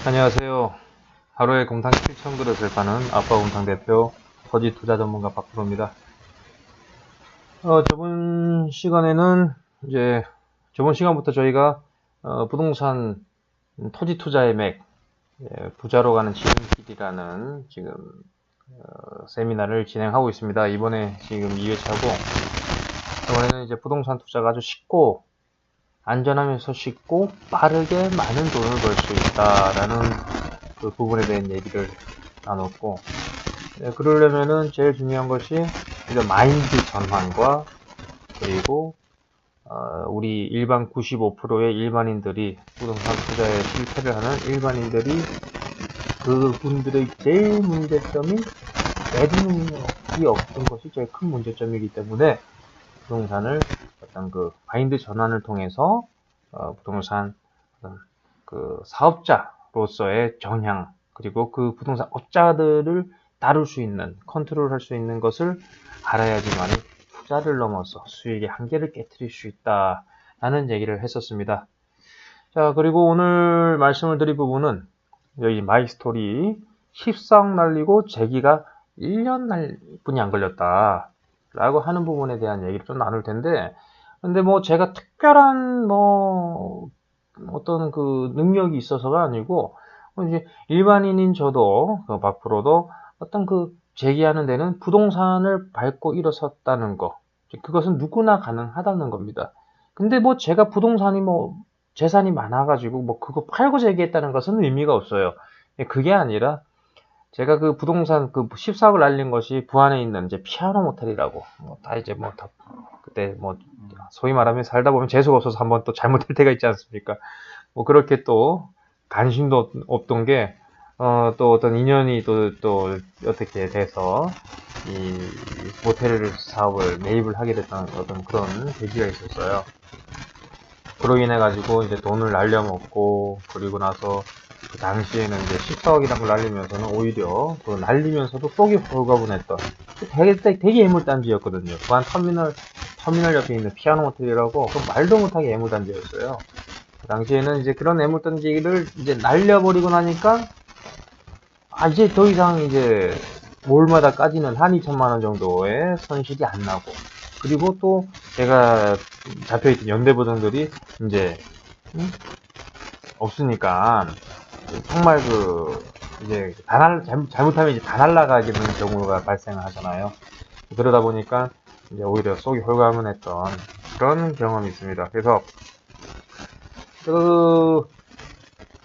안녕하세요. 하루에 곰탕 7,000그릇을 파는 아빠곰탕 대표 거짓 투자 전문가 박프로입니다. 저번 시간부터 저희가 부동산 토지 투자의 맥, 부자로 가는 지름길이라는 지금 세미나를 진행하고 있습니다. 이번에 지금 2회차고, 이번에는 이제 부동산 투자가 아주 쉽고 안전하면서 쉽고 빠르게 많은 돈을 벌 수 있다라는 그 부분에 대한 얘기를 나눴고, 그러려면은 제일 중요한 것이 이제 마인드 전환과, 그리고 우리 일반 95%의 일반인들이, 부동산 투자에 실패를 하는 일반인들이, 그분들의 제일 문제점이 매듭력이 없는 것이 제일 큰 문제점이기 때문에, 부동산을 어떤 그 마인드 전환을 통해서 부동산 그 사업자로서의 정향, 그리고 그 부동산 업자들을 다룰 수 있는, 컨트롤할 수 있는 것을 알아야지만 투자를 넘어서 수익의 한계를 깨트릴 수 있다라는 얘기를 했었습니다. 자, 그리고 오늘 말씀을 드릴 부분은 여기 마이스토리 14억 날리고 재기가 1년 뿐이 안 걸렸다 라고 하는 부분에 대한 얘기를 좀 나눌 텐데, 근데 뭐 제가 특별한 어떤 그 능력이 있어서가 아니고, 이제 일반인인 저도, 박프로도 어떤 그 제기하는 데는 부동산을 밟고 일어섰다는 거, 그것은 누구나 가능하다는 겁니다. 근데 뭐 제가 부동산이 재산이 많아가지고 그거 팔고 제기했다는 것은 의미가 없어요. 그게 아니라 제가 그 부동산 그 14억을 날린 것이 부안에 있는 이제 피아노 모텔이라고, 다 그때 소위 말하면 살다 보면 재수가 없어서 한번 또 잘못할 때가 있지 않습니까? 그렇게 또 관심도 없던 게, 또 어떤 인연이 또 어떻게 돼서 이 모텔 사업을 매입을 하게 됐던 어떤 그런 계기가 있었어요. 그로 인해 가지고 이제 돈을 날려먹고, 그리고 나서 그 당시에는 이제 14억이라는 걸 날리면서는 오히려 그 날리면서도 속이 홀가분했던 되게 애물단지였거든요. 부안 터미널 옆에 있는 피아노 호텔이라고 그 말도 못하게 애물단지였어요. 그 당시에는 이제 그런 애물단지를 이제 날려버리고 나니까, 이제 더 이상 이제 몰마다 까지는 한 2천만 원 정도의 손실이 안 나고, 그리고 또 제가 잡혀있던 연대보장들이 이제 없으니까 정말 이제 잘못하면 이제 다 날라가게 되는 경우가 발생을 하잖아요. 그러다 보니까 이제 오히려 속이 홀가분했던 그런 경험이 있습니다. 그래서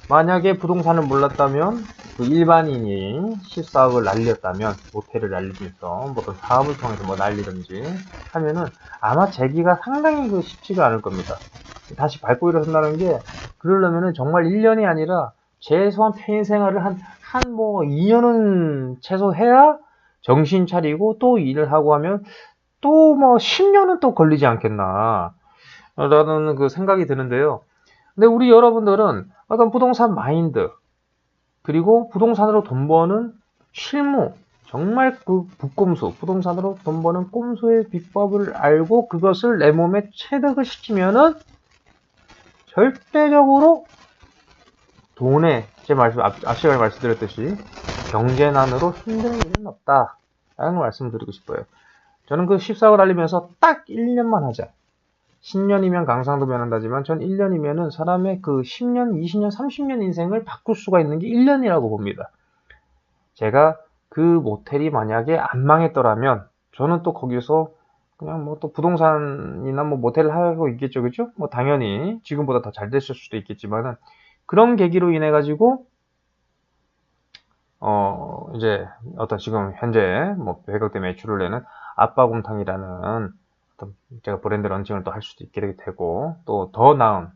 만약에 부동산을 몰랐다면, 그 일반인이 14억을 날렸다면, 모텔을 날리면서 어떤 사업을 통해서 날리든지 하면은 아마 재기가 상당히 쉽지가 않을 겁니다. 다시 밟고 일어선다는 게, 그러려면은 정말 1년이 아니라 최소한 평인 생활을 한 2년은 최소 해야 정신 차리고 또 일을 하고 하면 또 10년은 또 걸리지 않겠나 라는 그 생각이 드는데요. 근데 우리 여러분들은 어떤 부동산 마인드, 그리고 부동산으로 돈 버는 실무, 정말 그 북꼼수, 부동산으로 돈 버는 꼼수의 비법을 알고 그것을 내 몸에 체득을 시키면은 절대적으로 돈에, 앞 시간에 말씀드렸듯이 경제난으로 힘든 일은 없다 라는 말씀을 드리고 싶어요. 저는 그 14억을 알리면서 딱 1년만 하자, 10년이면 강상도 변한다지만 전 1년이면은 사람의 그 10년, 20년, 30년 인생을 바꿀 수가 있는 게 1년이라고 봅니다. 제가 그 모텔이 만약에 안 망했더라면 저는 또 거기서 그냥 또 부동산이나 모텔을 하고 있겠죠, 그죠? 당연히 지금보다 더 잘 됐을 수도 있겠지만은, 그런 계기로 인해 가지고 이제 어떤 지금 현재 배격대 매출을 내는 아빠곰탕이라는 제가 브랜드 런칭을 또 할 수도 있게 되고, 또 더 나은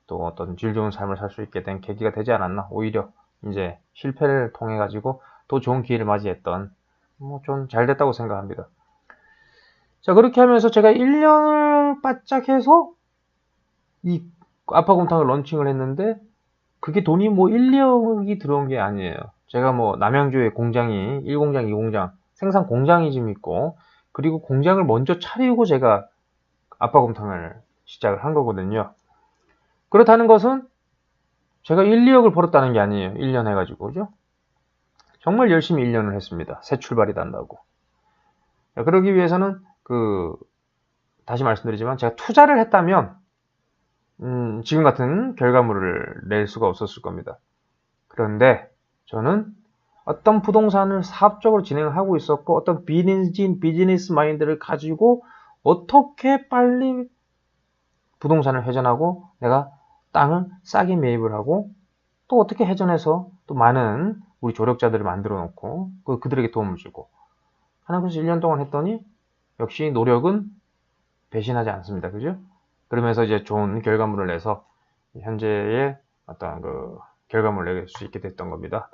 또 어떤 질 좋은 삶을 살 수 있게 된 계기가 되지 않았나. 오히려 이제 실패를 통해 가지고 또 좋은 기회를 맞이했던, 좀 잘 됐다고 생각합니다. 자, 그렇게 하면서 제가 1년을 바짝 해서 이 아빠곰탕을 런칭을 했는데, 그게 돈이 1, 2억이 들어온 게 아니에요. 제가 남양주에 공장이 1공장, 2공장 생산 공장이 좀 있고, 그리고 공장을 먼저 차리고 제가 아빠곰탕을 시작을 한 거거든요. 그렇다는 것은 제가 1, 2억을 벌었다는 게 아니에요. 1년 해가지고, 그죠? 정말 열심히 1년을 했습니다. 새 출발이 난다고. 그러기 위해서는, 다시 말씀드리지만, 제가 투자를 했다면, 지금 같은 결과물을 낼 수가 없었을 겁니다. 그런데, 저는 어떤 부동산을 사업적으로 진행하고 있었고, 어떤 비즈니스 마인드를 가지고, 어떻게 빨리 부동산을 회전하고, 내가 땅을 싸게 매입을 하고, 또 어떻게 회전해서 또 많은 우리 조력자들을 만들어 놓고 그들에게 도움을 주고 하는 것을 1년 동안 했더니 역시 노력은 배신하지 않습니다. 그죠? 그러면서 이제 좋은 결과물을 내서 현재의 어떤 결과물을 낼 수 있게 됐던 겁니다.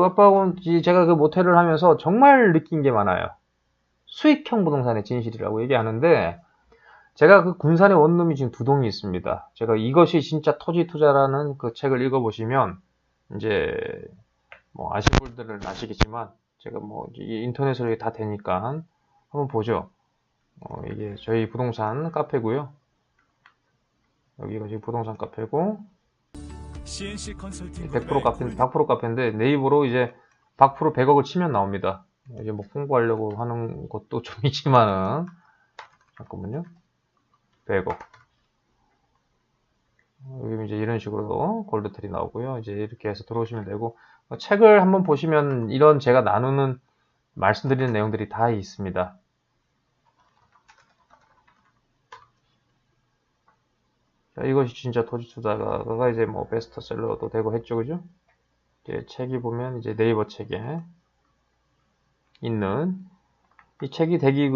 아빠하고 제가 모텔을 하면서 정말 느낀 게 많아요. 수익형 부동산의 진실이라고 얘기하는데 제가 군산의 원룸이 지금 2동이 있습니다. 제가 이것이 진짜 토지 투자라는 책을 읽어보시면 이제 아실 분들은 아시겠지만 제가 인터넷으로 다 되니까 한번 보죠. 이게 저희 부동산 카페고요. 여기가 지금 부동산 카페고 100% 카페인데 네이버로 이제 박프로 100억을 치면 나옵니다. 이제 홍보하려고 하는 것도 좀 있지만은 잠깐만요. 100억. 여기 이제 이런 식으로 골드트리 나오고요. 이제 이렇게 해서 들어오시면 되고, 책을 한번 보시면 이런 제가 말씀드리는 내용들이 다 있습니다. 자, 이것이 진짜 토지 투자가 이제 베스트셀러도 되고 했죠, 그죠? 이제 책이 보면 이제 네이버 책에 있는 이 책이 되게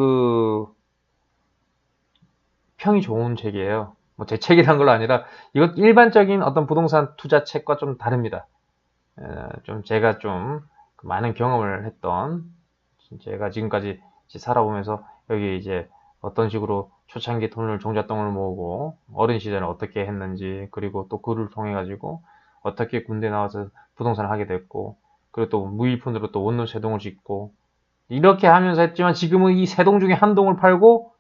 평이 좋은 책이에요. 제 책이란 건 아니라 이것 일반적인 어떤 부동산 투자 책과 좀 다릅니다. 제가 좀 많은 경험을 했던 제가 지금까지 살아오면서 여기 이제 어떤 식으로 초창기 종잣돈을 모으고 어린 시절에 어떻게 했는지 그리고 또 그를 통해 가지고 어떻게 군대 나와서 부동산을 하게 됐고 그리고 또 무일푼으로 또 원룸 3동을 짓고 이렇게 하면서 했지만 지금은 이 3동 중에 1동을 팔고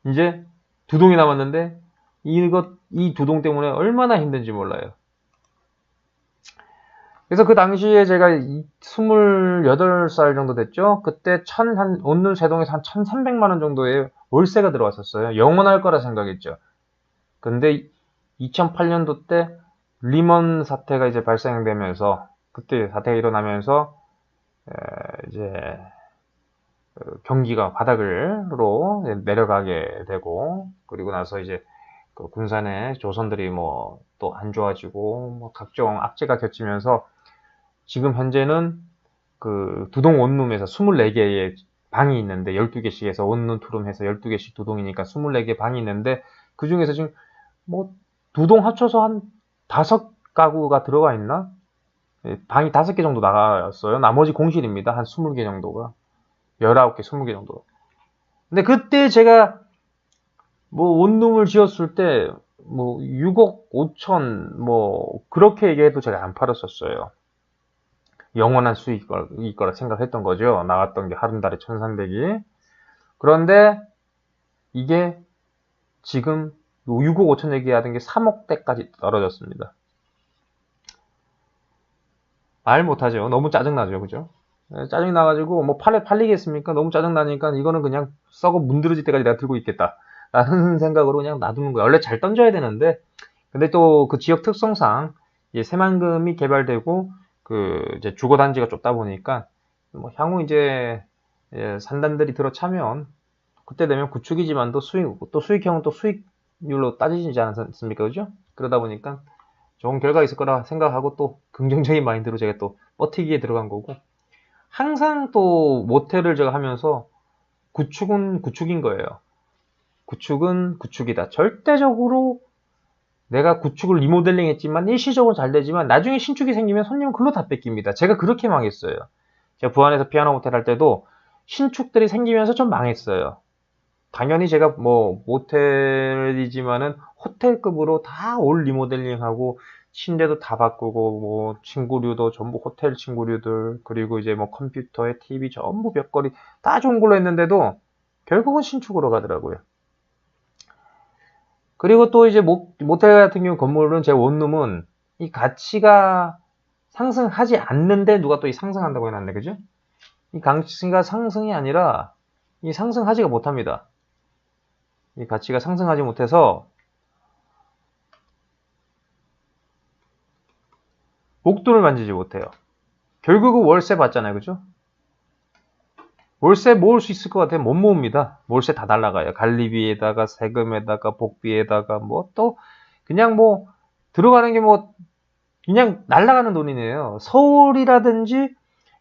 이제 2동이 남았는데 이 2동 때문에 얼마나 힘든지 몰라요. 그래서 그 당시에 제가 28살 정도 됐죠. 그때 원룸 3동에서 한 1,300만원 정도의 월세가 들어왔었어요. 영원할 거라 생각했죠. 근데 2008년도 때 리먼 사태가 이제 발생되면서 그때 사태가 일어나면서 이제 경기가 바닥으로 내려가게 되고 그리고 나서 이제 군산의 조선들이 또 안 좋아지고 각종 악재가 겹치면서 지금 현재는 2동 원룸에서 24개의 방이 있는데 12개씩 해서 원룸 투룸 해서 12개씩 2동이니까 24개 방이 있는데 그 중에서 지금 2동 합쳐서 한 5가구가 들어가 있나? 방이 5개 정도 나갔어요. 나머지 공실입니다. 한 20개 정도가. 19개, 20개 정도. 근데 그때 제가 원룸을 지었을 때 6억 5천 그렇게 얘기해도 제가 안 팔았었어요. 영원한 수익일 거라 생각했던 거죠. 나왔던 게 하루 달에 1,300이. 그런데 이게 지금 6억 5천 얘기하던 게 3억대까지 떨어졌습니다. 말 못하죠. 너무 짜증나죠. 그죠? 짜증이 나가지고 팔리겠습니까? 너무 짜증나니까 이거는 그냥 썩어 문드러질 때까지 내가 들고 있겠다 라는 생각으로 그냥 놔두는 거예요. 원래 잘 던져야 되는데 근데 또 그 지역 특성상 이제 새만금이 개발되고 이제 주거단지가 좁다 보니까 향후 이제 산단들이 들어차면 그때 되면 구축이지만 또 수익형은 또 수익률로 따지지 않습니까? 그죠? 그러다 보니까 좋은 결과가 있을 거라 생각하고 또 긍정적인 마인드로 제가 또 버티기에 들어간 거고 항상 또 모텔을 제가 하면서 구축은 구축인 거예요. 구축은 구축이다. 절대적으로 내가 구축을 리모델링 했지만 일시적으로 잘 되지만 나중에 신축이 생기면 손님은 글로 다 뺏깁니다. 제가 그렇게 망했어요. 제가 부안에서 피아노 모텔 할 때도 신축들이 생기면서 좀 망했어요. 당연히 제가 모텔이지만은 호텔급으로 다 올 리모델링하고 침대도 다 바꾸고 침구류도 전부 호텔 침구류들 그리고 이제 컴퓨터에 TV 전부 벽걸이 다 좋은 걸로 했는데도 결국은 신축으로 가더라고요. 그리고 또 이제 모텔 같은 경우 건물은 제 원룸은 이 가치가 상승하지 않는데 누가 또 이 상승한다고 해놨네, 그죠? 이 가치가 상승이 아니라 이 상승하지가 못합니다. 이 가치가 상승하지 못해서 목돈을 만지지 못해요. 결국은 월세 받잖아요, 그죠? 월세 모을 수 있을 것 같아요. 못 모읍니다. 월세 다 날라가요. 관리비에다가 세금에다가 복비에다가 뭐 또 그냥 뭐 들어가는 게 뭐 그냥 날라가는 돈이네요. 서울이라든지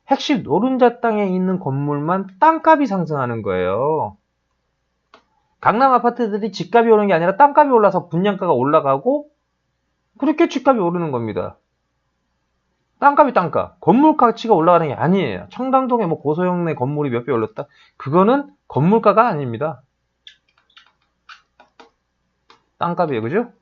핵심 노른자 땅에 있는 건물만 땅값이 상승하는 거예요. 강남 아파트들이 집값이 오르는 게 아니라 땅값이 올라서 분양가가 올라가고 그렇게 집값이 오르는 겁니다. 땅값이 땅값. 건물 가치가 올라가는 게 아니에요. 청담동에 뭐 고소형네 건물이 몇 배 올랐다? 그거는 건물가가 아닙니다. 땅값이에요. 그죠?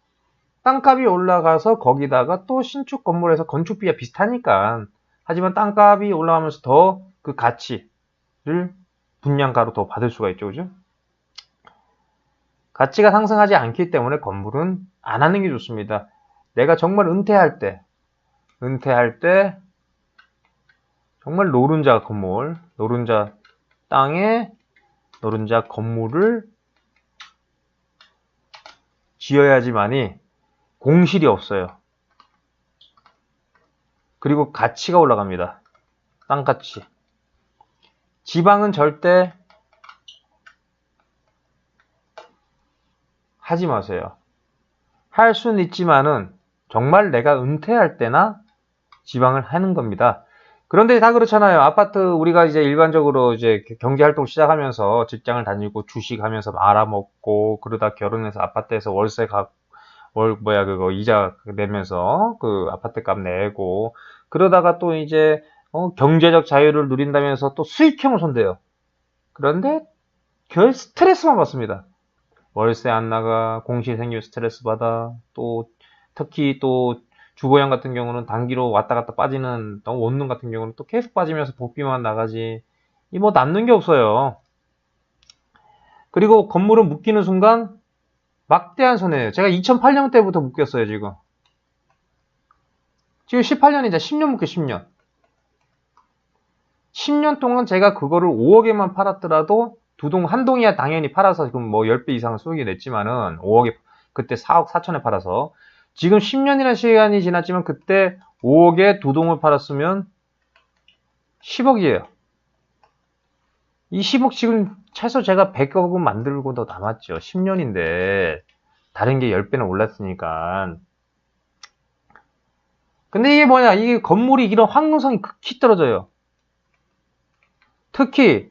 땅값이 올라가서 거기다가 또 신축 건물에서 건축비가 비슷하니까. 하지만 땅값이 올라가면서 더 그 가치를 분양가로 더 받을 수가 있죠. 그죠? 가치가 상승하지 않기 때문에 건물은 안 하는 게 좋습니다. 내가 정말 은퇴할 때 정말 노른자 건물, 노른자 땅에 노른자 건물을 지어야지만이 공실이 없어요. 그리고 가치가 올라갑니다. 땅가치. 지방은 절대 하지 마세요. 할 수는 있지만은 정말 내가 은퇴할 때나 지방을 하는 겁니다. 그런데 다 그렇잖아요. 아파트 우리가 이제 일반적으로 이제 경제 활동 시작하면서 직장을 다니고 주식하면서 말아먹고 그러다 결혼해서 아파트에서 월세 그거 이자 내면서 그 아파트 값 내고 그러다가 또 이제 경제적 자유를 누린다면서 또 수익형을 손대요. 그런데 결 스트레스만 받습니다. 월세 안 나가, 공시 생기면 스트레스 받아, 또 특히 또 주거형 같은 경우는 단기로 왔다 갔다 빠지는 원룸 같은 경우는 또 계속 빠지면서 복비만 나가지. 이 뭐 남는 게 없어요. 그리고 건물은 묶이는 순간 막대한 손해예요. 제가 2008년 때부터 묶였어요, 지금. 지금 18년이자 10년 묶여, 10년. 10년 동안 제가 그거를 5억에만 팔았더라도 한 동이야 당연히 팔아서 지금 뭐 10배 이상 수익이 냈지만은 5억에, 그때 4억 4천에 팔아서 지금 10년이라는 시간이 지났지만 그때 5억에 두 동을 팔았으면 10억이에요. 이 10억 지금 최소 제가 100억은 만들고 더 남았죠. 10년인데 다른 게 10배는 올랐으니까. 근데 이게 뭐냐, 이게 건물이 이런 확률성이 극히 떨어져요. 특히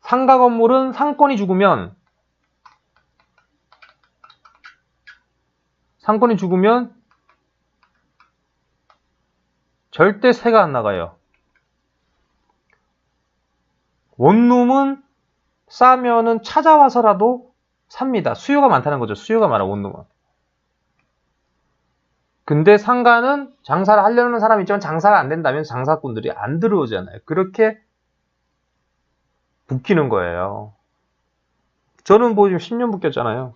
상가 건물은 상권이 죽으면 절대 세가 안 나가요. 원룸은 싸면은 찾아와서라도 삽니다. 수요가 많다는 거죠. 수요가 많아, 원룸은. 근데 상가는 장사를 하려는 사람이 있지만 장사가 안 된다면 장사꾼들이 안 들어오잖아요. 그렇게 묶이는 거예요. 저는 뭐 지금 10년 묶였잖아요.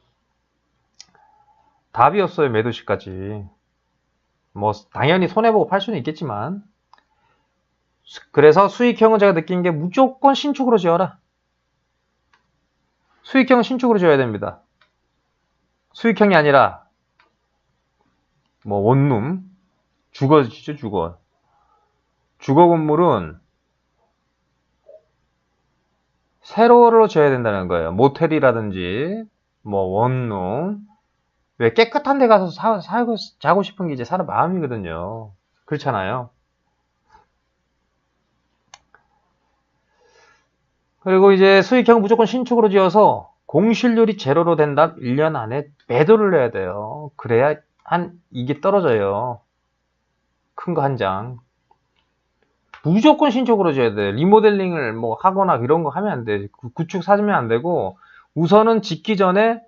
답이 없어요, 매도시까지. 뭐 당연히 손해보고 팔 수는 있겠지만. 그래서 수익형은 제가 느낀 게 무조건 신축으로 지어라. 수익형은 신축으로 지어야 됩니다. 수익형이 아니라 뭐 원룸, 주거지죠, 주거. 주거 건물은 세로로 지어야 된다는 거예요. 모텔이라든지 뭐 원룸. 왜 깨끗한 데 가서 자고 싶은 게 이제 사람 마음이거든요. 그렇잖아요. 그리고 이제 수익형 무조건 신축으로 지어서 공실률이 제로로 된다. 1년 안에 매도를 해야 돼요. 그래야 이게 떨어져요. 큰 거 한 장. 무조건 신축으로 지어야 돼. 리모델링을 뭐 하거나 이런 거 하면 안 돼. 구축 사주면 안 되고 우선은 짓기 전에,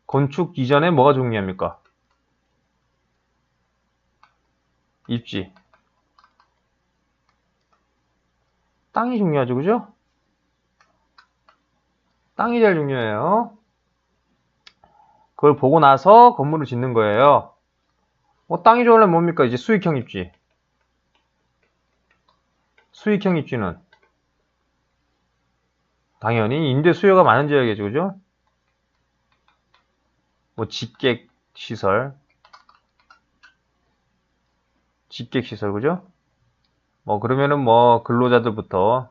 건축 이전에 뭐가 중요합니까? 입지. 땅이 중요하죠, 그죠? 땅이 제일 중요해요. 그걸 보고 나서 건물을 짓는 거예요. 땅이 좋으려면 뭡니까? 이제 수익형 입지. 수익형 입지는 당연히 임대 수요가 많은 지역이죠. 그죠? 직객시설, 그죠? 그러면은 근로자들부터,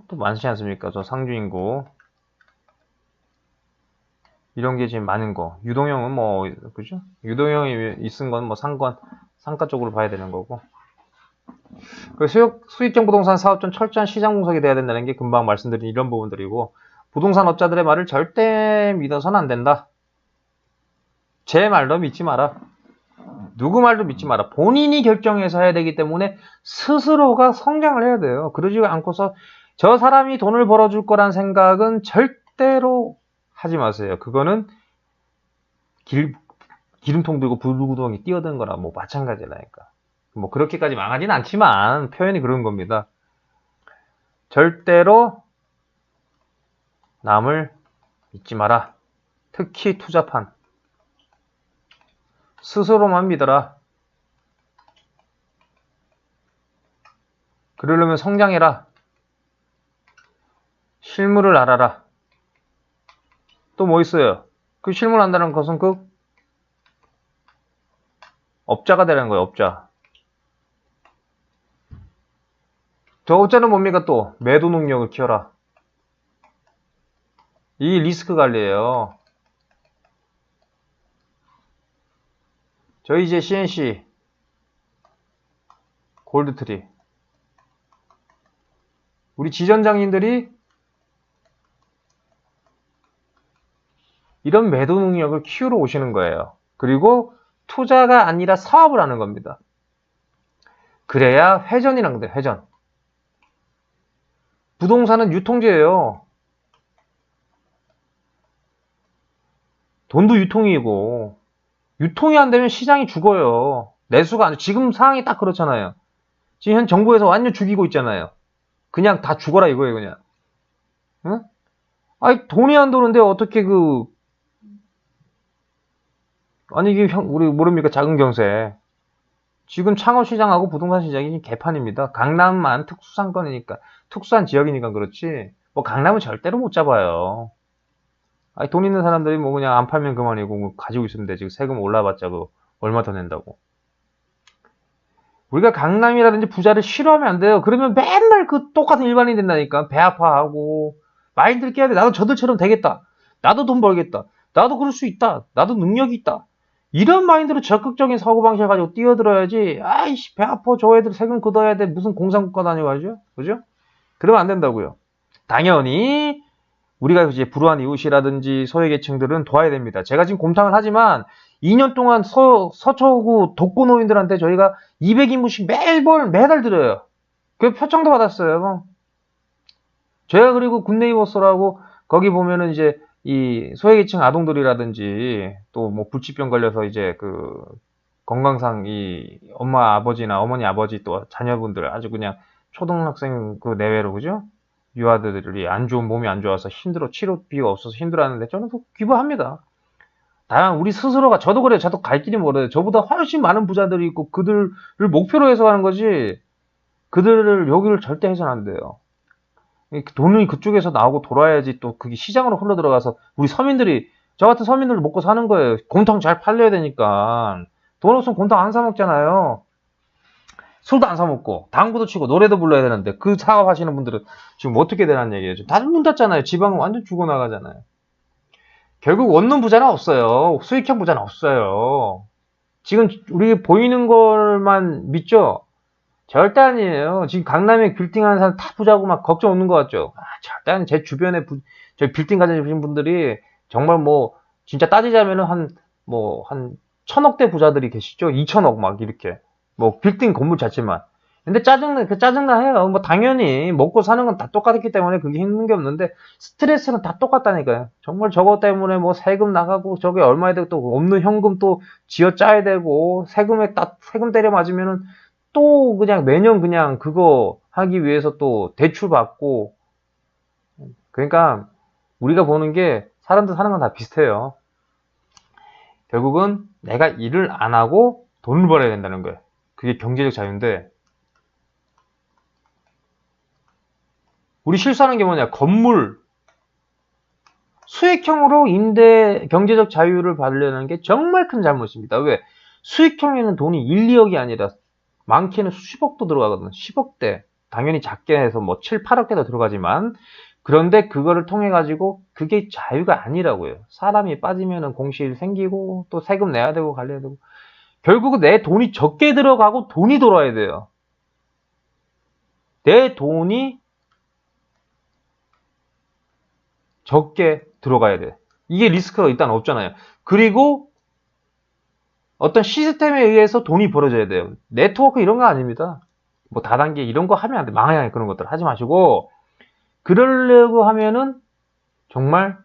또 많지 않습니까? 저 상주인구. 이런 게 지금 많은 거. 유동형은 그죠? 유동형이 있은 건 상가 쪽으로 봐야 되는 거고. 수익형 부동산 사업 전 철저한 시장 분석이 돼야 된다는 게 금방 말씀드린 이런 부분들이고, 부동산 업자들의 말을 절대 믿어서는 안 된다. 제 말도 믿지 마라. 누구 말도 믿지 마라. 본인이 결정해서 해야 되기 때문에 스스로가 성장을 해야 돼요. 그러지 않고서 저 사람이 돈을 벌어줄 거란 생각은 절대로 하지 마세요. 그거는 기름통 들고 불구덩이 뛰어든 거나 마찬가지라니까. 그렇게까지 망하진 않지만 표현이 그런 겁니다. 절대로 남을 믿지 마라. 특히 투자판. 스스로만 믿어라. 그러려면 성장해라. 실물을 알아라. 또 뭐 있어요? 그 실물 안다는 것은 업자가 되는 거예요. 업자. 저 업자는 뭡니까 또? 매도 능력을 키워라. 이 리스크 관리예요. 저희 이제 CNC 골드트리 우리 지점장님들이 이런 매도 능력을 키우러 오시는 거예요. 그리고 투자가 아니라 사업을 하는 겁니다. 그래야 회전이란 게 돼, 회전. 부동산은 유통제예요. 돈도 유통이고, 유통이 안 되면 시장이 죽어요. 내수가 안 돼. 지금 상황이 딱 그렇잖아요. 지금 현 정부에서 완전 죽이고 있잖아요. 그냥 다 죽어라 이거예요, 그냥. 응? 아니, 돈이 안 도는데 어떻게 아니, 이게 우리 모릅니까? 작은 경세. 지금 창업시장하고 부동산 시장이 개판입니다. 강남만 특수상권이니까, 특수한 지역이니까 그렇지. 강남은 절대로 못 잡아요. 아니, 돈 있는 사람들이 그냥 안 팔면 그만이고, 가지고 있으면 돼. 지금 세금 올라봤자 얼마 더 낸다고. 우리가 강남이라든지 부자를 싫어하면 안 돼요. 그러면 맨날 똑같은 일반인이 된다니까. 배 아파하고, 마인드를 깨야 돼. 나도 저들처럼 되겠다. 나도 돈 벌겠다. 나도 그럴 수 있다. 나도 능력이 있다. 이런 마인드로 적극적인 사고방식을 가지고 뛰어들어야지. 아이씨, 배 아파. 저 애들 세금 걷어야 돼. 무슨 공산국가 다녀가지고. 그죠? 그러면 안 된다고요. 당연히, 우리가 이제 불우한 이웃이라든지 소외계층들은 도와야 됩니다. 제가 지금 곰탕을 하지만 2년 동안 서초구 독거노인들한테 저희가 200인분씩 매달 드려요. 그 표창도 받았어요. 제가 그리고 굿네이버스라고 거기 보면은 이제 이 소외계층 아동들이라든지 또 불치병 걸려서 이제 건강상 이 엄마 아버지나 어머니 아버지 또 자녀분들 아주 그냥 초등학생 내외로 그죠? 유아들이 몸이 안 좋아서 치료비가 없어서 힘들어하는데 저는 기부합니다. 다만 우리 스스로가 저도 그래요. 저도 갈 길이 멀어요. 저보다 훨씬 많은 부자들이 있고 그들을 목표로 해서 하는 거지 그들을 여기를 절대 해서는 안 돼요. 돈이 그쪽에서 나오고 돌아야지 또 그게 시장으로 흘러 들어가서 우리 서민들이 저 같은 서민들도 먹고 사는 거예요. 곰탕 잘 팔려야 되니까 돈 없으면 곰탕 안 사 먹잖아요. 술도 안 사 먹고 당구도 치고 노래도 불러야 되는데 그 사업하시는 분들은 지금 어떻게 되라는 얘기예요? 다들 문 닫잖아요. 지방은 완전 죽어나가잖아요. 결국 원룸 부자는 없어요. 수익형 부자는 없어요. 지금 우리 보이는 걸만 믿죠? 절대 아니에요. 지금 강남에 빌딩 하는 사람 다 부자고 막 걱정 없는 것 같죠? 절대 아니에요. 제 주변에 저 빌딩 가지신 분들이 정말 진짜 따지자면은 한 1000억대 부자들이 계시죠? 2000억 막 이렇게. 빌딩 건물 자체만. 근데 짜증나 해요. 당연히 먹고 사는 건 다 똑같기 때문에 그게 힘든 게 없는데 스트레스는 다 똑같다니까요. 정말 저거 때문에 세금 나가고 저게 얼마에 되고 또 없는 현금 또 쥐어 짜야 되고 세금 때려 맞으면은 또 그냥 매년 그냥 그거 하기 위해서 또 대출 받고 그러니까 우리가 보는 게 사람들 사는 건 다 비슷해요. 결국은 내가 일을 안 하고 돈을 벌어야 된다는 거예요. 그게 경제적 자유인데, 우리 실수하는 게 뭐냐? 건물, 수익형으로 경제적 자유를 받으려는 게 정말 큰 잘못입니다. 왜? 수익형에는 돈이 1, 2억이 아니라 많게는 수십억도 들어가거든요. 10억대. 당연히 작게 해서 뭐 7, 8억대도 들어가지만, 그런데 그거를 통해 가지고 그게 자유가 아니라고요. 사람이 빠지면은 공실 생기고 또 세금 내야 되고 관리해야 되고, 결국은 내 돈이 적게 들어가고 돈이 돌아야 돼요. 내 돈이 적게 들어가야 돼. 이게 리스크가 일단 없잖아요. 그리고 어떤 시스템에 의해서 돈이 벌어져야 돼요. 네트워크 이런 거 아닙니다. 뭐 다단계 이런 거 하면 안 돼. 망해요. 그런 것들 하지 마시고, 그러려고 하면은 정말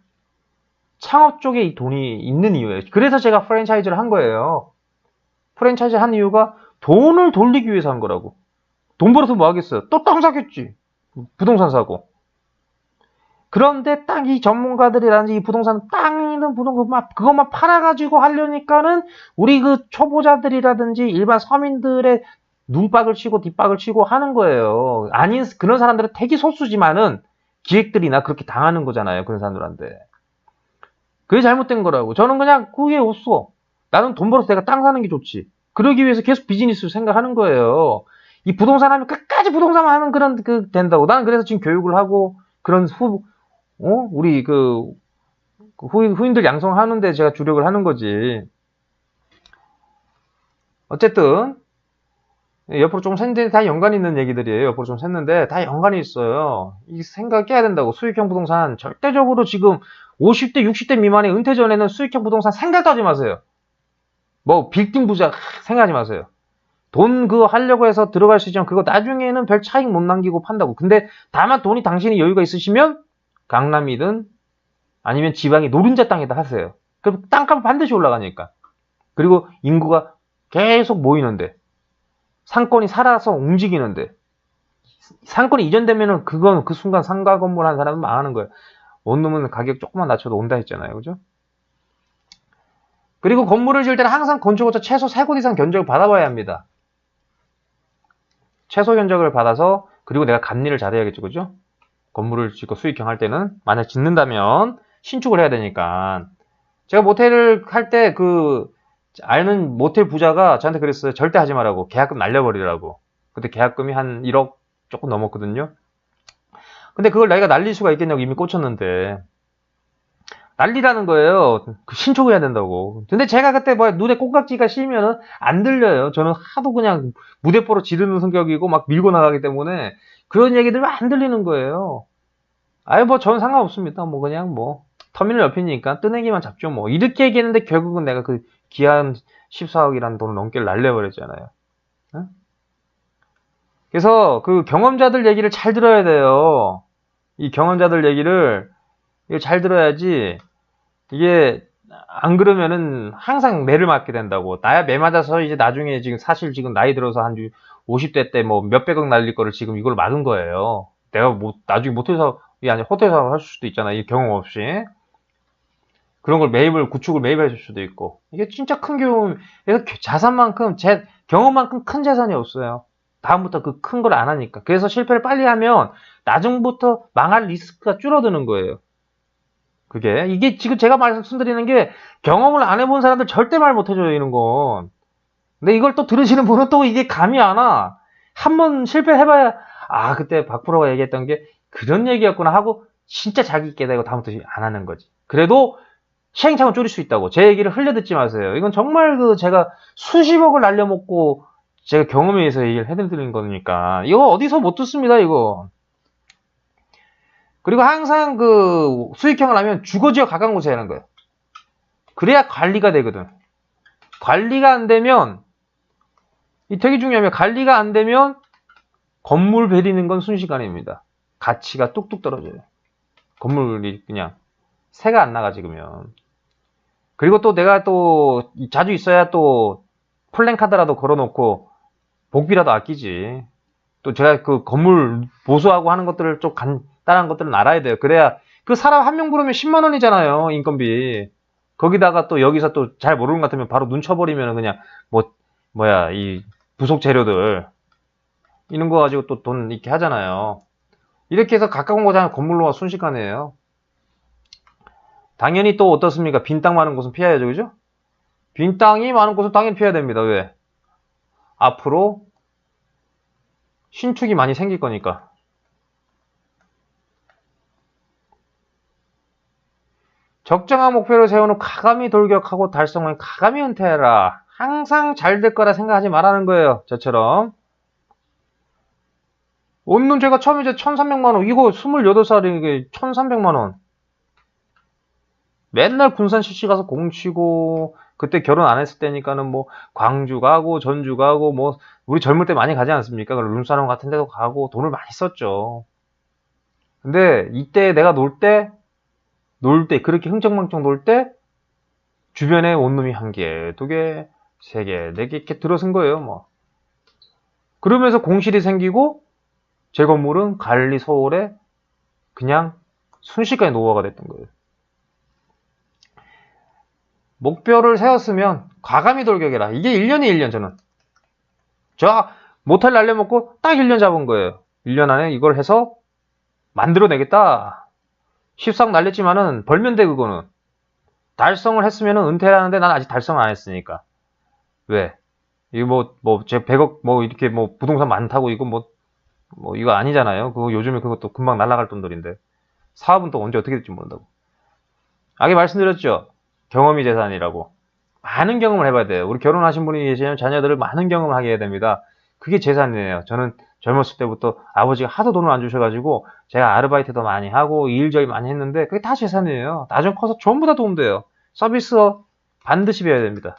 창업 쪽에 이 돈이 있는 이유예요. 그래서 제가 프랜차이즈를 한 거예요. 프랜차이즈 한 이유가 돈을 돌리기 위해서 한 거라고. 돈 벌어서 뭐 하겠어요? 또 땅 사겠지. 부동산 사고. 그런데 딱 이 전문가들이라든지 이 부동산 땅 있는 부동산 그것만 팔아가지고 하려니까는 우리 그 초보자들이라든지 일반 서민들의 눈박을 치고 뒷박을 치고 하는 거예요. 아닌 그런 사람들은 되게 소수지만은 기획들이나 그렇게 당하는 거잖아요. 그런 사람들한테. 그게 잘못된 거라고. 저는 그냥 그게 없어. 나는 돈 벌어서 내가 땅 사는 게 좋지. 그러기 위해서 계속 비즈니스를 생각하는 거예요. 이 부동산 하면 끝까지 부동산만 하는 그런 된다고. 나는 그래서 지금 교육을 하고 그런 우리 후임들 양성하는데 제가 주력을 하는 거지. 어쨌든 옆으로 좀 샜는데 다 연관이 있는 얘기들이에요. 옆으로 좀 샜는데 다 연관이 있어요. 이 생각 깨야 된다고. 수익형 부동산 절대적으로 지금 50대 60대 미만의 은퇴 전에는 수익형 부동산 생각도 하지 마세요. 뭐 빌딩 부자 생각하지 마세요. 돈 그거 하려고 해서 들어갈 수 있지만 그거 나중에는 별 차익 못 남기고 판다고. 근데 다만 돈이 당신이 여유가 있으시면 강남이든 아니면 지방의 노른자 땅에다 하세요. 그럼 땅값 반드시 올라가니까. 그리고 인구가 계속 모이는데, 상권이 살아서 움직이는데, 상권이 이전되면은 그건 그 순간 상가 건물 한 사람은 망하는 거예요. 원룸은 가격 조금만 낮춰도 온다 했잖아요. 그죠? 그리고 건물을 지을 때는 항상 건축업자 최소 3곳 이상 견적을 받아봐야 합니다. 최소 견적을 받아서, 그리고 내가 감리를 잘해야겠죠. 그죠? 건물을 짓고 수익형 할 때는, 만약 짓는다면 신축을 해야 되니까. 제가 모텔을 할 때 아는 모텔 부자가 저한테 그랬어요. 절대 하지 말라고. 계약금 날려버리라고. 그때 계약금이 한 1억 조금 넘었거든요. 근데 그걸 내가 날릴 수가 있겠냐고 이미 꽂혔는데. 난리라는 거예요. 신축을 해야 된다고. 근데 제가 그때 눈에 콩깍지가 씌면은 안 들려요. 저는 하도 그냥 무대포로 지르는 성격이고 막 밀고 나가기 때문에 그런 얘기들 안 들리는 거예요. 전 상관없습니다. 그냥 터미널 옆이니까 뜨내기만 잡죠. 이렇게 얘기했는데 결국은 내가 그 기한 14억이라는 돈을 넘게 날려버렸잖아요. 응? 그래서 그 경험자들 얘기를 잘 들어야 돼요. 이 경험자들 얘기를 잘 들어야지. 이게 안 그러면은 항상 매를 맞게 된다고. 나야 매 맞아서 이제 나중에 사실 지금 나이 들어서 한 50대 때 몇백억 날릴 거를 지금 이걸 막은 거예요. 내가 나중에 모텔 사업이 아니라 호텔 사업 할 수도 있잖아. 이 경험 없이. 그런 걸 구축을 매입해 줄 수도 있고. 이게 진짜 큰 경험, 그래서 자산만큼, 경험만큼 큰 재산이 없어요. 다음부터 그 큰 걸 안 하니까. 그래서 실패를 빨리 하면 나중부터 망할 리스크가 줄어드는 거예요. 이게 지금 제가 말씀드리는 게 경험을 안 해본 사람들 절대 말 못해줘요, 이런 건. 근데 이걸 또 들으시는 분은 또 이게 감이 안 와. 한번 실패해봐야, 그때 박프로가 얘기했던 게 그런 얘기였구나 하고 진짜 자기 있게 되고 다음부터 안 하는 거지. 그래도 시행착오는 줄일 수 있다고. 제 얘기를 흘려듣지 마세요. 이건 정말 제가 수십억을 날려먹고 제가 경험에 의해서 얘기를 해드리는 거니까. 이거 어디서 못 듣습니다, 이거. 그리고 항상 수익형을 하면 주거지역 가까운 곳에 하는 거예요. 그래야 관리가 되거든. 관리가 안 되면, 이 되게 중요하면 관리가 안 되면 건물 베리는 건 순식간입니다. 가치가 뚝뚝 떨어져요. 건물이 그냥 새가 안 나가 지금은. 그리고 또 내가 또 자주 있어야 또 플랜카드라도 걸어놓고 복비라도 아끼지. 또 제가 건물 보수하고 하는 것들을 좀 간단한 것들은 알아야 돼요. 그래야 그 사람 한 명 부르면 10만 원이잖아요. 인건비. 거기다가 또 여기서 또 잘 모르는 것 같으면 바로 눈 쳐버리면 그냥 이 부속 재료들 이런 거 가지고 또 돈 이렇게 하잖아요. 이렇게 해서 가까운 곳에 건물로 와 순식간이에요. 당연히 또 어떻습니까? 빈 땅 많은 곳은 피해야죠. 그죠? 빈 땅이 많은 곳은 당연히 피해야 됩니다. 왜? 앞으로 신축이 많이 생길 거니까. 적정한 목표를 세우는 과감히 돌격하고 달성을 과감히 은퇴해라. 항상 잘 될 거라 생각하지 말라는 거예요. 저처럼. 오늘 제가 처음에 이제 1,300만 원, 이거 28살에 이게 1,300만 원. 맨날 군산 CC 가서 공치고, 그때 결혼 안 했을 때니까는 뭐, 광주 가고, 전주 가고, 뭐, 우리 젊을 때 많이 가지 않습니까? 룸사롱 같은 데도 가고, 돈을 많이 썼죠. 근데, 이때 내가 그렇게 흥청망청 놀 때, 주변에 원룸이 1개, 2개, 3개, 4개 이렇게 들어선 거예요, 뭐. 그러면서 공실이 생기고, 제 건물은 관리 소홀에 그냥 순식간에 노후화가 됐던 거예요. 목표를 세웠으면 과감히 돌격해라. 이게 1년이 1년 저는. 저 모텔 날려먹고 딱 1년 잡은 거예요. 1년 안에 이걸 해서 만들어내겠다. 십상 날렸지만은 벌면 돼 그거는. 달성을 했으면은 은퇴를 하는데 난 아직 달성을 안 했으니까. 왜? 이거 제 100억 이렇게 부동산 많다고 이거 이거 아니잖아요. 그거 요즘에 그것도 금방 날아갈 돈들인데. 사업은 또 언제 어떻게 될지 모른다고. 아까 말씀드렸죠. 경험이 재산이라고. 많은 경험을 해봐야 돼요. 우리 결혼하신 분이 계시면 자녀들을 많은 경험을 하게 해야 됩니다. 그게 재산이에요. 저는 젊었을 때부터 아버지가 하도 돈을 안 주셔가지고 제가 아르바이트도 많이 하고 일저일 많이 했는데 그게 다 재산이에요. 나중에 커서 전부 다 도움돼요. 서비스 반드시 배워야 됩니다.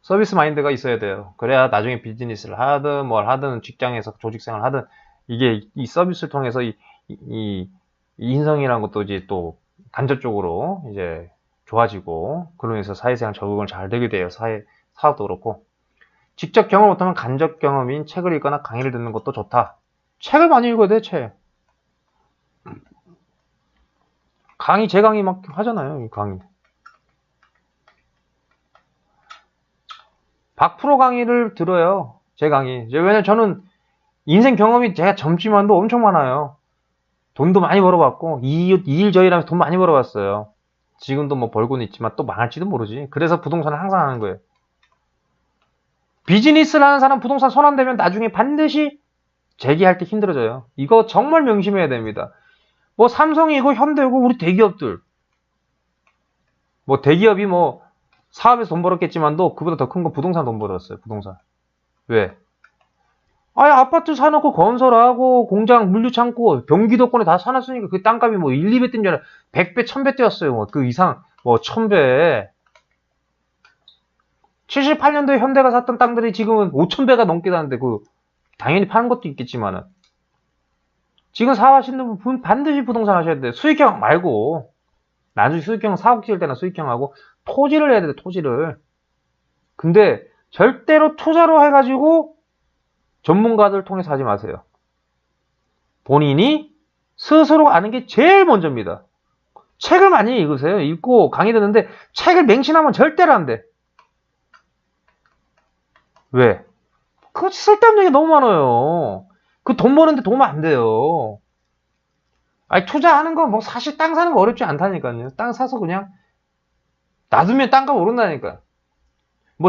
서비스 마인드가 있어야 돼요. 그래야 나중에 비즈니스를 하든 뭘 하든 직장에서 조직생활을 하든 이게 이 서비스를 통해서 이 인성이라는 것도 이제 또 간접적으로 이제 좋아지고 그러면서 사회생활 적응을 잘 되게 돼요. 사업도 그렇고. 직접 경험을 못하면 간접 경험인 책을 읽거나 강의를 듣는 것도 좋다. 책을 많이 읽어야 돼, 책. 제 강의 막 하잖아요, 이 강의. 박프로 강의를 들어요. 제 강의. 왜냐면 저는 인생 경험이 제가 젊지만도 엄청 많아요. 돈도 많이 벌어봤고, 이 일 저 일하면서 돈 많이 벌어봤어요. 지금도 뭐 벌고는 있지만 또 망할지도 모르지. 그래서 부동산을 항상 하는 거예요. 비즈니스를 하는 사람 부동산 손 안 대면 나중에 반드시 재기할 때 힘들어져요. 이거 정말 명심해야 됩니다. 뭐 삼성이고 현대고 우리 대기업들. 뭐 대기업이 뭐 사업에서 돈 벌었겠지만도 그보다 더 큰 건 부동산 돈 벌었어요. 부동산. 왜? 아파트 사놓고 건설하고 공장 물류창고 경기도권에 다 사놨으니까 그 땅값이 뭐 1, 2배 뛴 줄 알아. 100배, 1000배 뛰었어요. 뭐 그 이상 1000배. 78년도에 현대가 샀던 땅들이 지금은 5000배가 넘게 나는데 당연히 파는 것도 있겠지만은 지금 사업하시는 분 반드시 부동산 하셔야 돼요. 수익형 말고 나중에 수익형 사업 지을 때나 수익형하고 토지를 해야 돼요. 토지를. 근데 절대로 투자로 해가지고 전문가들 통해서 하지 마세요. 본인이 스스로 아는 게 제일 먼저입니다. 책을 많이 읽으세요. 읽고 강의 듣는데 책을 맹신하면 절대로 안 돼. 왜? 그거 쓸데없는 얘기 너무 많아요. 그 돈 버는데 도움 안 돼요. 투자하는 거 사실 땅 사는 거 어렵지 않다니까요. 땅 사서 그냥 놔두면 땅값 오른다니까.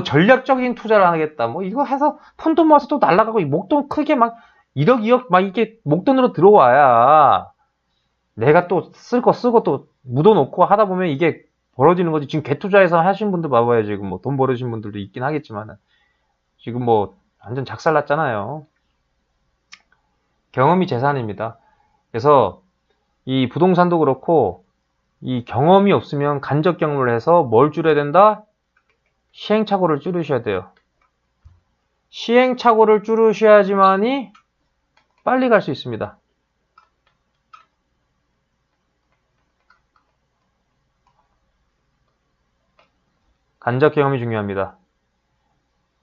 전략적인 투자를 하겠다. 이거 해서 푼돈 모아서 또 날라가고 목돈 크게 막 1억, 2억 막 이게 목돈으로 들어와야 내가 또 쓸 거 쓰고 또 묻어놓고 하다 보면 이게 벌어지는 거지. 지금 개투자해서 하신 분들 봐봐요. 지금 돈 벌으신 분들도 있긴 하겠지만 지금 완전 작살났잖아요. 경험이 재산입니다. 그래서 이 부동산도 그렇고 이 경험이 없으면 간접 경험을 해서 뭘 줄여야 된다? 시행착오를 줄이셔야 돼요. 시행착오를 줄이셔야지만이 빨리 갈 수 있습니다. 간접 경험이 중요합니다.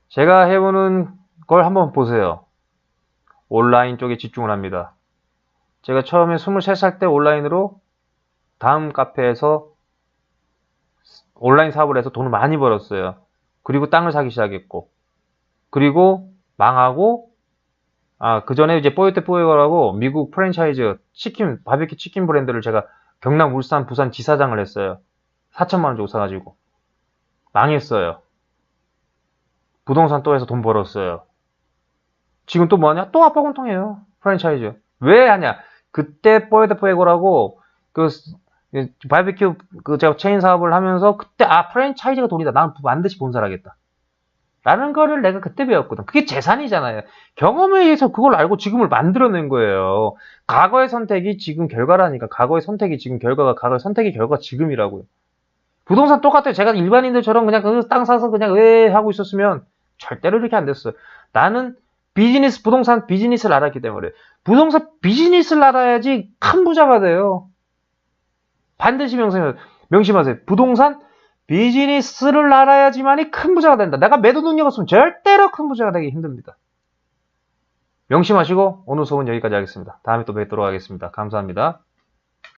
제가 해보는 걸 한번 보세요. 온라인 쪽에 집중을 합니다. 제가 처음에 23살 때 온라인으로 다음 카페에서 온라인 사업을 해서 돈을 많이 벌었어요. 그리고 땅을 사기 시작했고, 그리고 망하고, 그 전에 이제 뽀요테 뽀요라고 미국 프랜차이즈 치킨, 바베큐 치킨 브랜드를 제가 경남, 울산, 부산 지사장을 했어요. 4천만 원 주고 사가지고. 망했어요. 부동산 또 해서 돈 벌었어요. 지금 또 뭐하냐? 또 아빠곰통이에요. 프랜차이즈. 왜 하냐? 그때 뽀요테 뽀요라고 바베큐 제가 체인 사업을 하면서 그때 프랜차이즈가 돈이다. 나는 반드시 본사라겠다. 라는 거를 내가 그때 배웠거든. 그게 재산이잖아요. 경험에 의해서 그걸 알고 지금을 만들어낸 거예요. 과거의 선택이 지금 결과라니까. 과거의 선택이 지금 결과가, 과거의 선택이 결과가 지금이라고요. 부동산 똑같아요. 제가 일반인들처럼 그냥 그 땅 사서 그냥 하고 있었으면 절대로 이렇게 안 됐어요. 나는 부동산 비즈니스를 알았기 때문에. 부동산 비즈니스를 알아야지 큰 부자가 돼요. 반드시 명심하세요. 부동산 비즈니스를 알아야지만이 큰 부자가 된다. 내가 매도 능력 없으면 절대로 큰 부자가 되기 힘듭니다. 명심하시고 오늘 수업은 여기까지 하겠습니다. 다음에 또 뵙도록 하겠습니다. 감사합니다.